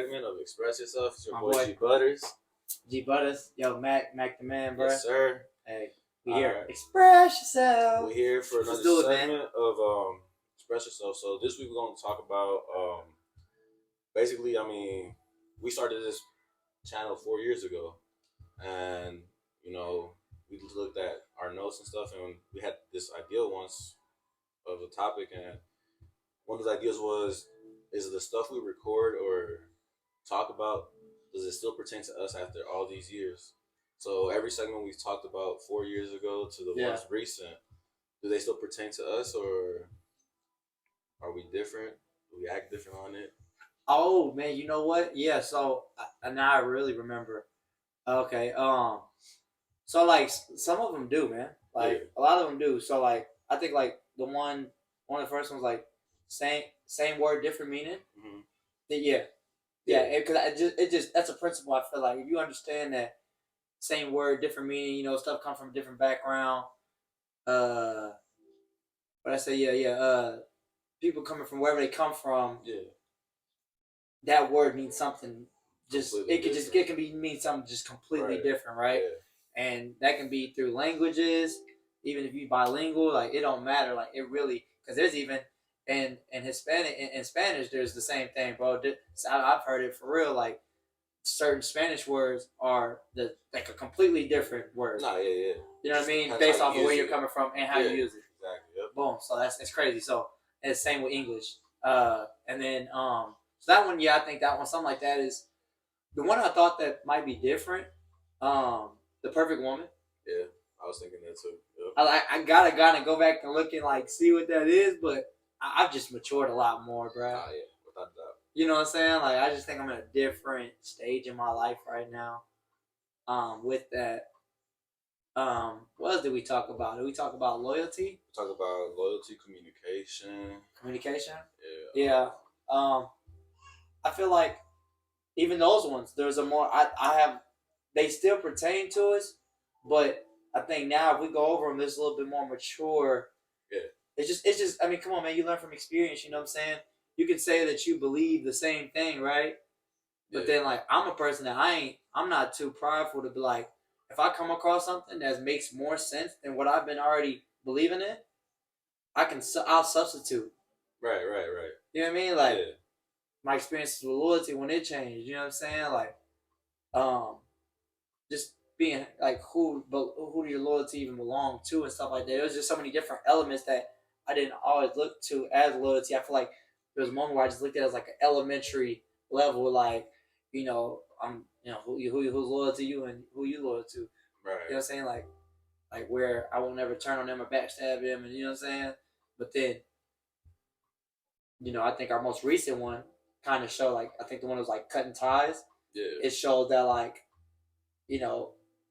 segment of Express Yourself. It's your My boy boy. G Butters. G Butters, yo, Mac the man, bro. Yes, sir. Hey, we here. Right. Express yourself. We're here for another segment of Express Yourself. So this week we're going to talk about basically, I mean, we started this channel 4 years ago, and you know, we looked at our notes and stuff, and we had this idea once of a topic, and one of the ideas was, is the stuff we record or talk about, does it still pertain to us after all these years? So every segment we talked about 4 years ago to the ones recent, do they still pertain to us, or are we different? Do we act different on it? Oh man, you know what? Yeah, so now I really remember. Okay, so like some of them do, man. Like a lot of them do. So like I think like one of the first ones, like same word, different meaning. Mm-hmm. Yeah, because it just that's a principle. I feel like if you understand that same word, different meaning, you know, stuff come from a different background. But I say people coming from wherever they come from. Yeah, that word means something. Just completely it can mean something just completely different, right? Yeah. And that can be through languages. Even if you bilingual, like it don't matter. Like it really, because there's even in Hispanic in Spanish, there's the same thing, bro. I've heard it for real. Like certain Spanish words are like a completely different word. Nah, yeah. You know what I mean? Based off of where you're coming from and how you use it. Exactly. Yep. Boom. So it's crazy. So it's the same with English. And then so that one, I think that one, something like that is the one I thought that might be different. The Perfect Woman. Yeah, I was thinking that too. Yep. I gotta go back and look and like see what that is, but I've just matured a lot more, bro. Yeah, without doubt. You know what I'm saying? Like I just think I'm in a different stage in my life right now. With that. What else did we talk about? Did we talk about loyalty? We talk about loyalty, communication. Communication? Yeah. I feel like even those ones, there's a more I have they still pertain to us, but I think now if we go over them, there's a little bit more mature. Yeah. It's just I mean, come on, man, you learn from experience. You know what I'm saying? You can say that you believe the same thing, right? But then like I'm a person that I'm not too prideful to be like, if I come across something that makes more sense than what I've been already believing in, I'll substitute. Right. You know what I mean? Like my experiences with loyalty when it changed. You know what I'm saying? Like, just being like who do your loyalty even belong to and stuff like that. It was just so many different elements that I didn't always look to as loyalty. I feel like there was a moment where I just looked at it as like an elementary level, like who's loyal to you and who you loyal to. Right. You know what I'm saying? Like where I will never turn on them or backstab them, and you know what I'm saying? But then, I think our most recent one kind of showed, like, I think the one was like cutting ties. Yeah. It showed that, like,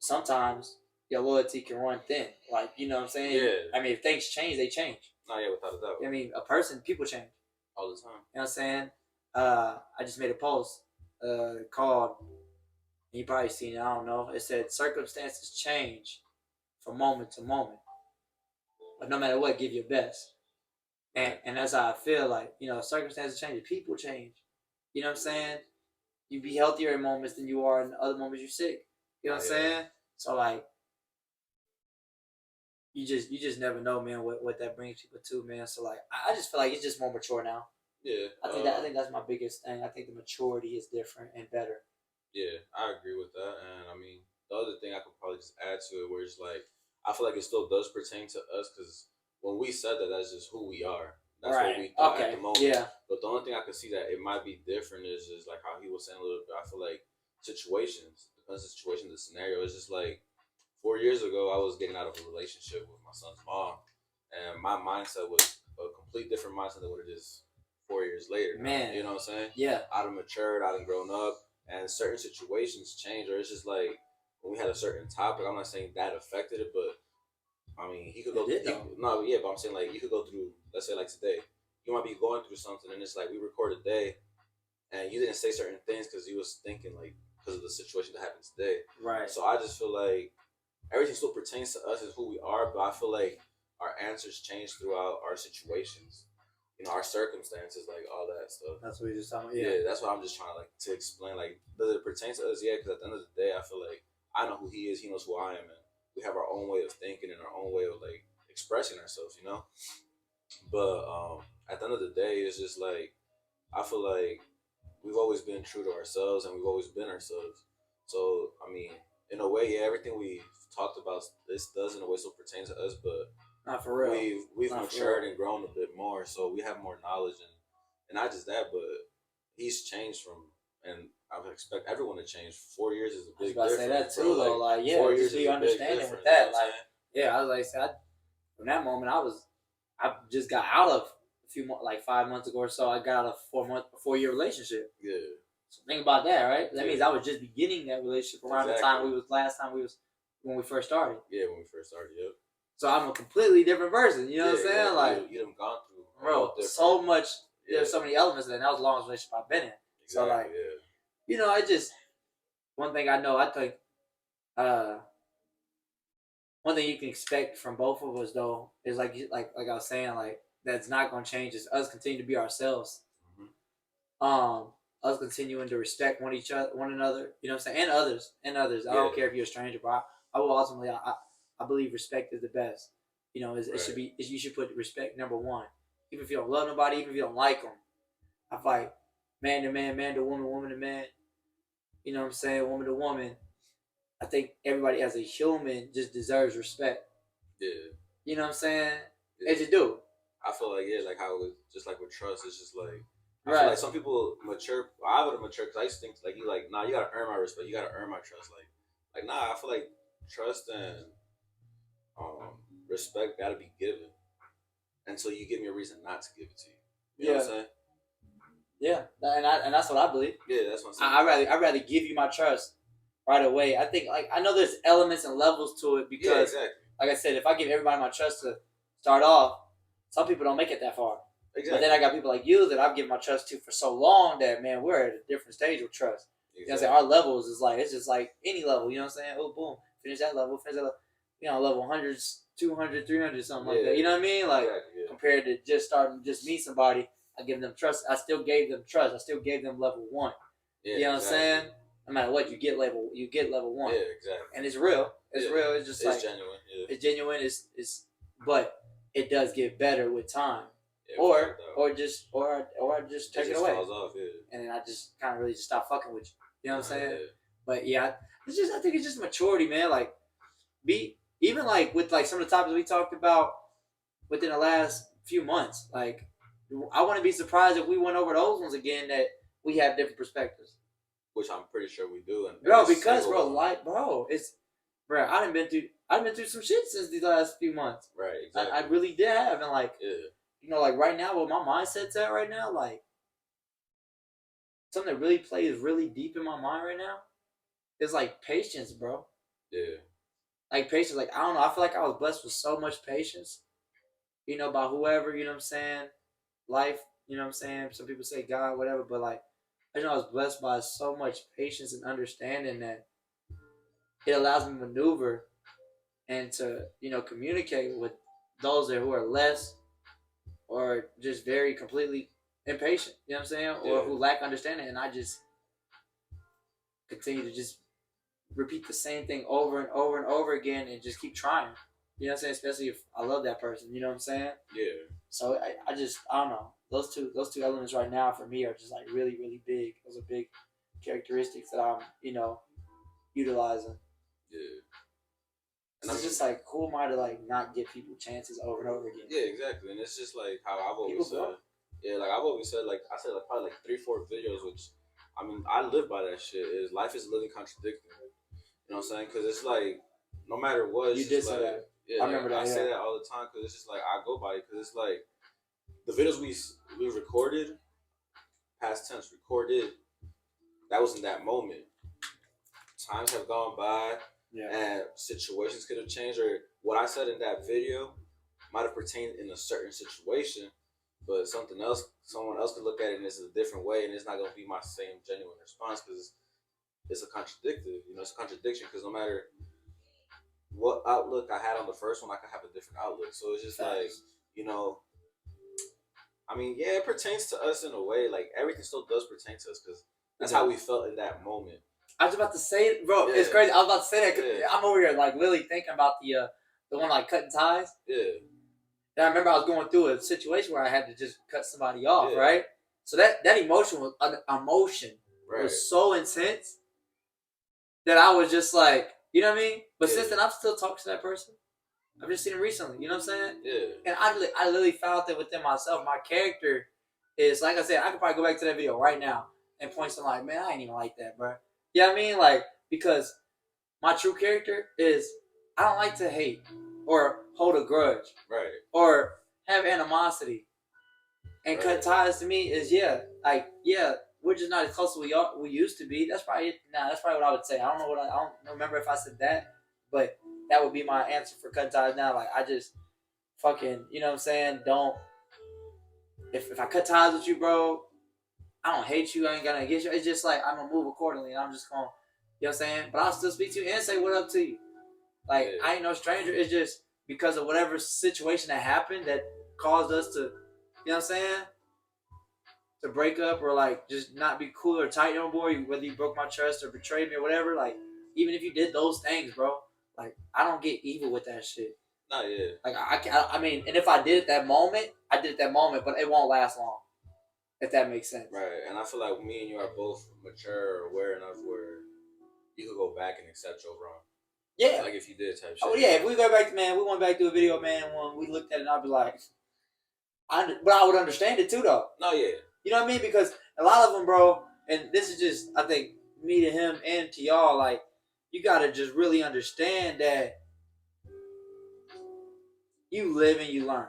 sometimes your loyalty can run thin. Like, you know what I'm saying? Yeah. I mean, if things change, they change. Oh, yeah, without a doubt. I mean, people change. All the time. You know what I'm saying? I just made a post called, you probably seen it, I don't know. It said, circumstances change from moment to moment. But no matter what, give your best. And that's how I feel. Like, circumstances change, people change. You know what I'm saying? You be healthier in moments than you are in other moments you're sick. You know what I'm saying? So like, you just never know, man, what that brings people to, man. So like, I just feel like it's just more mature now. Yeah. I think that's my biggest thing. I think the maturity is different and better. Yeah, I agree with that. And I mean, the other thing I could probably just add to it, where it's like, I feel like it still does pertain to us, because when we said that, that's just who we are. That's what we thought at the moment. Yeah. But the only thing I could see that it might be different is just like how he was saying a little bit. I feel like situations, depends on the situation, the scenario. It's just like 4 years ago, I was getting out of a relationship with my son's mom, and my mindset was a complete different mindset than what it is 4 years later. Man, you know what I'm saying? Yeah. I'd have matured, I'd have grown up, and certain situations change. Or it's just like when we had a certain topic. I'm not saying that affected it, but I mean, he could go. But I'm saying like you could go through. Let's say like today, you might be going through something, and it's like we record a day, and you didn't say certain things because you was thinking like because of the situation that happened today. Right. So I just feel like everything still pertains to us as who we are, but I feel like our answers change throughout our situations. our circumstances, like all that stuff. That's what we just talking about. Yeah, Yeah. that's what I'm just trying to like to explain. Like, does it pertain to us? Yeah, because at the end of the day, I feel like I know who he is, he knows who I am, and we have our own way of thinking and our own way of like expressing ourselves, you know. But at the end of the day, it's just like I feel like we've always been true to ourselves, and we've always been ourselves. So I mean, in a way, yeah, everything we talked about this does in a way still pertain to us, but Not for real. we've Not for matured real. and grown a bit more, so we have more knowledge, and not just that, but he's changed from, and I would expect everyone to change. 4 years is a I was big about to say that difference, too, bro. though. Like Like, yeah, 4 years just is be a big understanding with difference. You know that. what I'm Like, saying? yeah, I was like, I, from that moment, I just got out of a few months, like 5 months ago or so. I got out of 4 year relationship. Yeah, So think about that, right? That yeah, means I was just beginning that relationship around the time exactly. last time we was when we first started. Yeah, when we first started, yep. So I'm a completely different person. You know Yeah, what I'm saying? exactly. Like, You done gone through a bro, whole different. so much. Yeah, There's so many elements in it. And that was the longest relationship I've been in. So exactly. like, Yeah, you know, I just one thing I know. I think uh, one thing you can expect from both of us though is like I was saying, like that's not gonna change is us continue to be ourselves. Um, us continuing to respect one another. You know what I'm saying, and others. I don't care if you're a stranger, but I will ultimately. I believe respect is the best. You know, it should be. You should put respect number one. Even if you don't love nobody, even if you don't like them, I fight man to man, man to woman, woman to man. You know what I'm saying, woman to woman. I think everybody as a human just deserves respect. yeah, You know what I'm saying? yeah. They just do. I feel like yeah, like how it, just like with trust, it's just like I feel Right. like some people mature. I would have matured because I used to think like you like nah, you gotta earn my respect. You gotta earn my trust. Like nah, I feel like trust and respect gotta be given until you give me a reason not to give it to you. You know what I'm saying? Yeah, and that's what I believe. Yeah, that's what I'm saying. I'd rather give you my trust right away. I think like I know there's elements and levels to it because, exactly. Like I said, if I give everybody my trust to start off, some people don't make it that far. Exactly. But then I got people like you that I've given my trust to for so long that man, we're at a different stage with trust. Exactly. You know what I'm saying? Our levels is like it's just like any level. You know what I'm saying? Oh, boom, finish that level, finish that level. You know, level hundreds, 200, 300, something like that. You know what I mean? Like compared to just starting, just meet somebody. I give them trust. I still gave them trust. I still gave them level one. Yeah, you know what I'm saying? No matter what, you get level one. Yeah, exactly. And it's real. It's real. It's just like genuine. Yeah. It's genuine. It's but it does get better with time. Yeah, or just take it away. Falls off, yeah. And then I just kind of really just stop fucking with you. You know what I'm saying? Yeah. But yeah, I think it's just maturity, man. Like be even like with like some of the topics we talked about within the last few months. Like I wouldn't be surprised if we went over those ones again that we have different perspectives. Which I'm pretty sure we do. And bro, because bro, like bro, it's bro, I've been through some shit since these last few months. Right, exactly. I really did have, and like you know, like right now, where my mindset's at right now, like something that really plays really deep in my mind right now is like patience, bro. Yeah. Like patience, like I don't know, I feel like I was blessed with so much patience, you know, by whoever, you know what I'm saying, life, you know what I'm saying. Some people say God, whatever, but like I know I was blessed by so much patience and understanding that it allows me to maneuver and to, you know, communicate with those that who are less or just very completely impatient, you know what I'm saying, or who lack understanding, and I just continue to just repeat the same thing over and over and over again and just keep trying. You know what I'm saying? Especially if I love that person, you know what I'm saying? Yeah. So I don't know. Those two elements right now for me are just like really, really big. Those are big characteristics that I'm, you know, utilizing. Yeah. And it's just like, who am I to like not give people chances over and over again? Yeah, exactly. And it's just like how I've always said. Yeah, like I've always said, like I said, like probably like 3-4 videos, which I mean I live by that shit. Is life is living contradicting. You know what I'm saying? Because it's like no matter what, you did say that. Yeah, I remember that. I say that all the time because it's just like I go by it because it's like the videos we recorded, past tense recorded, that was in that moment. Times have gone by, and situations could have changed, or what I said in that video might have pertained in a certain situation, but someone else could look at it and it's a different way, and it's not going to be my same genuine response because it's a contradiction. You know, it's a contradiction because no matter what outlook I had on the first one, I could have a different outlook. So it's just like, you know, I mean, yeah, it pertains to us in a way. Like everything still does pertain to us because that's It how does. we felt in that moment. I was about to say it, bro. Yeah. It's crazy. I was about to say that 'cause Yeah. I'm over here like literally thinking about the one like cutting ties. Yeah. And I remember I was going through a situation where I had to just cut somebody off, Yeah. right? So that emotion Right. was so intense that I was just like, you know what I mean? But Yeah. since then, I'm still talking to that person. I've just seen him recently. You know what I'm saying? Yeah. And I literally found that within myself, my character is like I said. I could probably go back to that video right now and point to like, man, I ain't even like that, bro. You know what I mean? Like because my true character is I don't like to hate or hold a grudge, right, or have animosity. And right. cut ties to me is we're just not as close as we used to be. That's probably that's probably what I would say. I don't remember if I said that, but that would be my answer for cut ties now. Like I just fucking, you know what I'm saying? Don't if I cut ties with you, bro, I don't hate you. I ain't gonna get you. It's just like I'm gonna move accordingly, and I'm just gonna, you know what I'm saying? But I'll still speak to you and say what up to you. Like I ain't no stranger. It's just because of whatever situation that happened that caused us to, you know what I'm saying, to break up or like just not be cool or tight no more. Whether you broke my trust or betrayed me or whatever. Like even if you did those things, bro, like I don't get evil with that shit. Not yet. Like I mean, and if I did it that moment, I did it that moment, but it won't last long. If that makes sense. Right, and I feel like me and you are both mature or aware enough where you could go back and accept your wrong. Yeah. Like if you did type shit. Oh yeah, if we go back, man, we went back to a video, man, when we looked at it, and I'd be like, but I would understand it too, though. No, yeah. You know what I mean? Because a lot of them, bro, and this is just, I think, me to him and to y'all, like, you gotta just really understand that you live and you learn.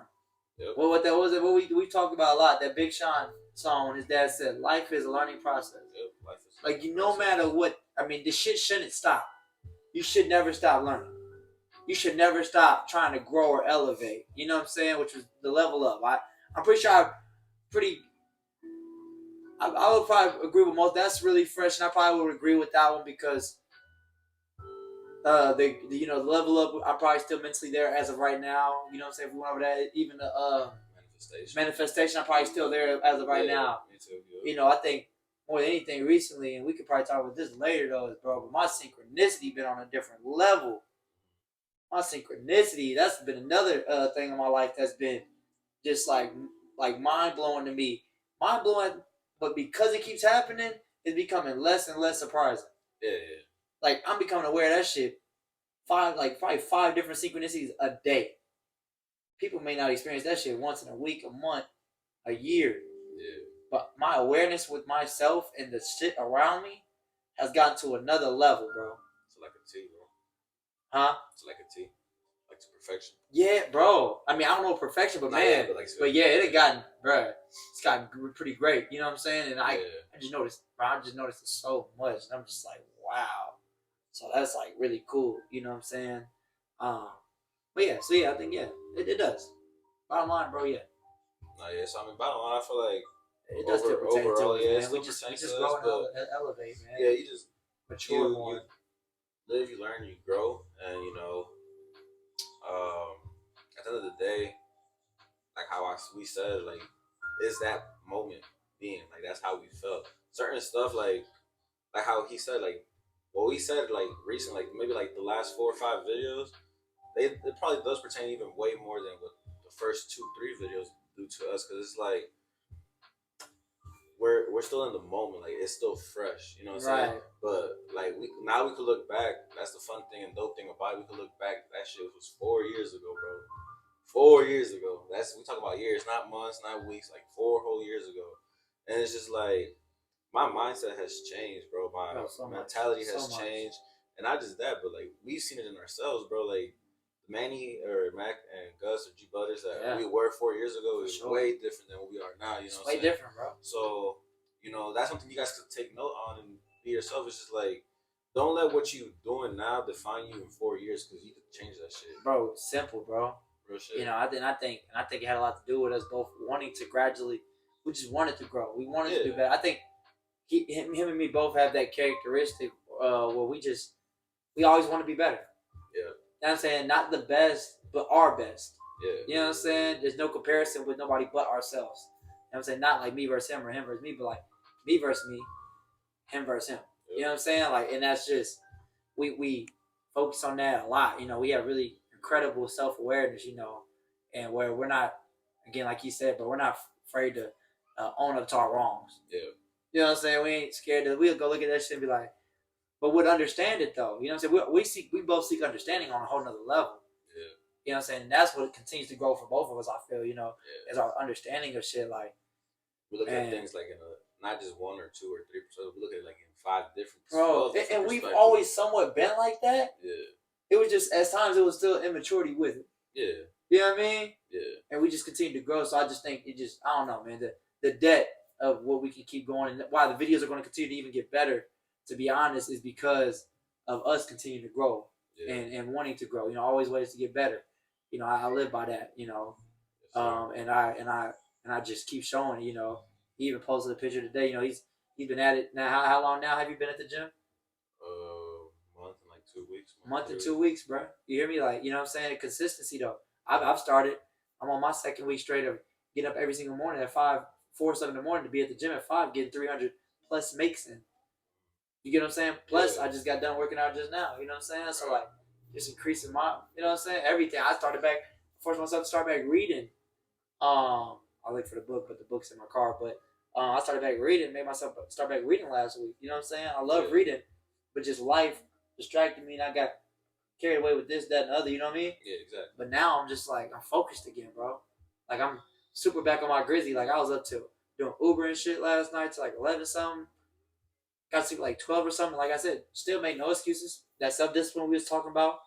Yep. Well, what that was, what we talked about a lot. That Big Sean song when his dad said, "Life is a learning process." Yep. Life is like you, no matter what. I mean, the shit shouldn't stop. You should never stop learning. You should never stop trying to grow or elevate. You know what I'm saying? Which was the level up. I'm pretty sure I would probably agree with most. That's really fresh, and I probably would agree with that one because the level up. I'm probably still mentally there as of right now. You know what I'm saying? If we went over that, even the manifestation, I'm probably still there as of right now. Me too. Yeah. You know, I think more than anything recently, and we could probably talk about this later though, bro. But my synchronicity been on a different level. My synchronicity, that's been another thing in my life that's been just like mind blowing to me. Mind blowing, but because it keeps happening, it's becoming less and less surprising. Yeah. Like I'm becoming aware of that shit. Probably 5 different synchronicities a day. People may not experience that shit once in a week, a month, a year. Yeah. But my awareness with myself and the shit around me has gotten to another level, bro. It's like a T, bro. Huh? It's like a T. Like to perfection. Yeah, bro. I mean, I don't know perfection, but man, but yeah, it had gotten, bro. It's gotten pretty great. You know what I'm saying? And I just noticed, bro. I just noticed it so much, and I'm just like, wow. So that's like really cool. You know what I'm saying? But yeah, so yeah, I think it does. Bottom line, bro, yeah. No, yeah. So I mean, bottom line, I feel like it does still pertain to us, man. We just grow and elevate, man. Yeah, you just mature more. You live, you learn, you grow, and you know. At the end of the day, like how we said, like, is that moment being like that's how we felt. Certain stuff, like how he said, like what we said, like recently, like maybe like the last 4 or 5 videos, it probably does pertain even way more than what the first 2-3 videos do to us, because it's like we're still in the moment, like it's still fresh, you know what I'm saying? But like we could look back. That's the fun thing and dope thing about it. We could look back. That shit was 4 years ago, bro. 4 years ago. We talk about years, not months, not weeks. Like 4 whole years ago, and it's just like my mindset has changed, bro. My mentality has changed, and not just that, but like we've seen it in ourselves, bro. Like Manny or Mac and Gus or G Butters that we were 4 years ago is way different than what we are now. You know, way different, bro. So you know that's something you guys could take note on and be yourself. It's just like don't let what you doing now define you in 4 years, because you could change that shit, bro. Simple, bro. Real shit. You know, I think it had a lot to do with us both wanting to gradually. We just wanted to grow. We wanted to do better. I think him and me both have that characteristic where we always want to be better. Yeah. You know what I'm saying? Not the best, but our best. Yeah. You know what I'm saying? There's no comparison with nobody but ourselves. what I'm saying? Not like me versus him or him versus me, but like me versus me, him versus him. Yep. You know what I'm saying? Like, and that's just we focus on that a lot. You know, we have really incredible self awareness. You know, and where we're not, again, like you said, but we're not afraid to own up to our wrongs. Yeah. You know what I'm saying? We ain't scared to. We'll go look at that shit and be like, but would understand it though. You know what I'm saying? We both seek understanding on a whole nother level. Yeah. You know what I'm saying? And that's what continues to grow for both of us, I feel, you know, is our understanding of shit. Like, we look at things like in not just 1 or 2 or 3%, we look at it like in 5 different. Bro, and we've always somewhat been like that. Yeah. It was just, at times, it was still immaturity with it. Yeah. You know what I mean? Yeah. And we just continue to grow. So I just think I don't know, man. The debt of what we can keep going and why the videos are going to continue to even get better, to be honest, is because of us continuing to grow and wanting to grow. You know, always ways to get better. You know, I live by that. You know, and I just keep showing. You know, he even posted a picture today. You know, he's been at it now. How long now have you been at the gym? Month and like 2 weeks. Month and 2 weeks, bro. You hear me? Like, you know what I'm saying? Consistency though. I've started. I'm on my 2nd week straight of getting up every single morning at 4 or 7 in the morning to be at the gym at 5, getting 300 plus makes in. You get what I'm saying? Plus, I just got done working out just now. You know what I'm saying? So, like, just increasing my, you know what I'm saying? Everything. I started back, forced myself to start back reading. I look for the book, but the book's in my car. But I started back reading, made myself start back reading last week. You know what I'm saying? I love reading, but just life distracted me, and I got carried away with this, that, and the other. You know what I mean? Yeah, exactly. But now I'm just like, I'm focused again, bro. Like, I'm super back on my Grizzy. Like, I was up to doing Uber and shit last night to like 11 something. Got to sleep like 12 or something. Like I said, still make no excuses. That self-discipline we was talking about,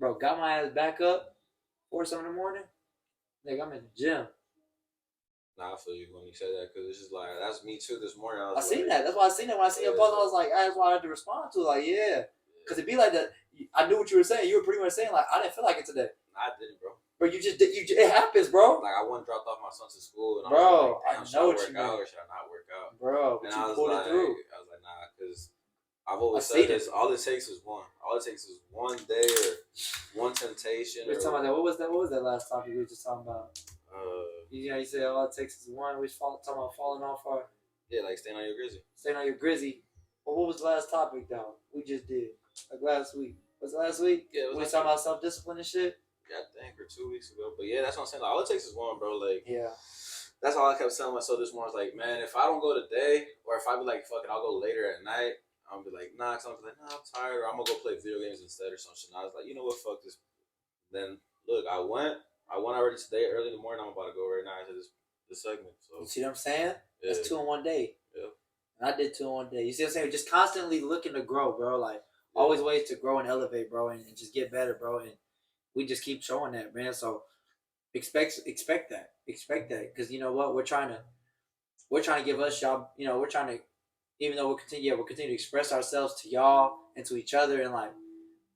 bro, got my ass back up 4 or 7 in the morning. Nigga, I'm in the gym. Nah, I feel you when you say that, because it's just like, that's me too this morning. I seen that. That's why I seen it. When I seen your post, I was like, that's why I had to respond to it. Like, yeah. Because it'd be like that. I knew what you were saying. You were pretty much saying, like, I didn't feel like it today. I didn't, bro. But it happens, bro. Like, I went and dropped off my son to school, and bro, I was like, should I work out or should I not work out? Bro, but and you pulled it through. I was like, nah, because I've always said this. All it takes is one. All it takes is one day or one temptation. We were talking about that. What was that last topic we were just talking about? You know, you said all it takes is one. We were talking about falling off our... Yeah, like staying on your Grizzy. Staying on your Grizzy. Well, what was the last topic, though? We just did. Like last week. Was it last week? Yeah, it was. We talking about self-discipline and shit? Yeah, I think, or 2 weeks ago. But yeah, that's what I'm saying. Like, all it takes is one, bro. Like, yeah. That's all I kept telling myself this morning. I was like, man, if I don't go today, or if I be like, fuck it, I'll go later at night, I'll be like, nah, because I'm like, nah, I'm tired, or I'm going to go play video games instead or some shit. And I was like, you know what, fuck this. Then, look, I went already today, early in the morning. I'm about to go right now into this segment. So you see what I'm saying? Yeah. That's 2 in 1 day. Yeah. And I did 2 in 1 day. You see what I'm saying? Just constantly looking to grow, bro. Like, always ways to grow and elevate, bro, and just get better, bro. And we just keep showing that, man. So expect that. Expect that. Because you know what? We're trying to give us y'all, you know, we're trying to, even though we'll continue to express ourselves to y'all and to each other, and like,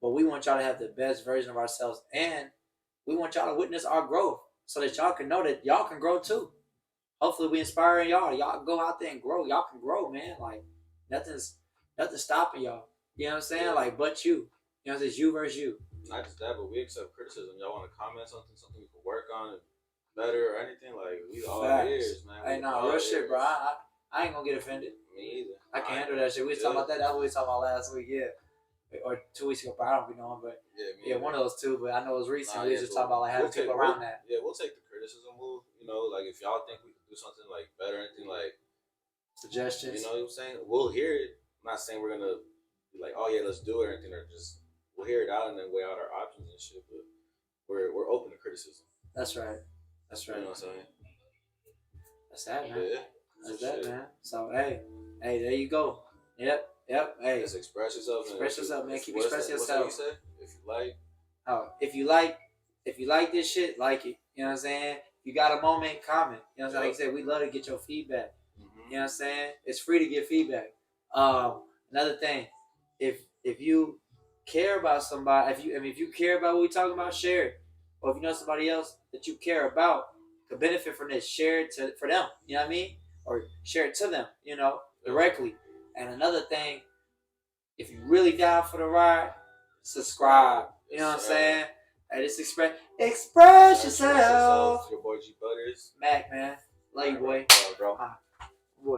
but we want y'all to have the best version of ourselves, and we want y'all to witness our growth so that y'all can know that y'all can grow too. Hopefully we inspiring y'all. Y'all go out there and grow. Y'all can grow, man. Like, nothing's stopping y'all. You know what I'm saying? Like, but you. You know, it's you versus you. Not just that, but we accept criticism. Y'all want to comment something we can work on better or anything? Like, we all ears, man. Hey, no, real shit, bro. I ain't gonna get offended. Me either. I can handle that shit. We was talking about that. That's what we was talking about last week, yeah. Or 2 weeks ago, but I don't be knowing. But yeah, one of those two. But I know it was recent. We was just talking about like having people around that. Yeah, we'll take the criticism. You know, like if y'all think we can do something like better, anything like suggestions. You know what I'm saying? We'll hear it. I'm not saying we're gonna be like, oh yeah, let's do it or anything, or just we'll hear it out and then weigh out our options and shit. But we're open to criticism. That's right. That's right. You know what I'm saying? That's that, man. Yeah. That's that, man. So hey, there you go. Yep. Hey. Just express yourself. Express yourself, man. Keep expressing yourself. What's that you say? If you like. Oh, if you like this shit, like it. You know what I'm saying? If you got a moment, comment. You know what I'm saying? Like I said, we love to get your feedback. Mm-hmm. You know what I'm saying? It's free to get feedback. Another thing, if you care about somebody, if you care about what we talking about, share it. Or if you know somebody else that you care about could benefit from this, share it for them. You know what I mean? Or share it to them. You know, directly. And another thing, if you really down for the ride, subscribe. You know what I'm saying? Hey, just express yourself. Your boy G Butters. Mac, man. Love you, boy. Bro.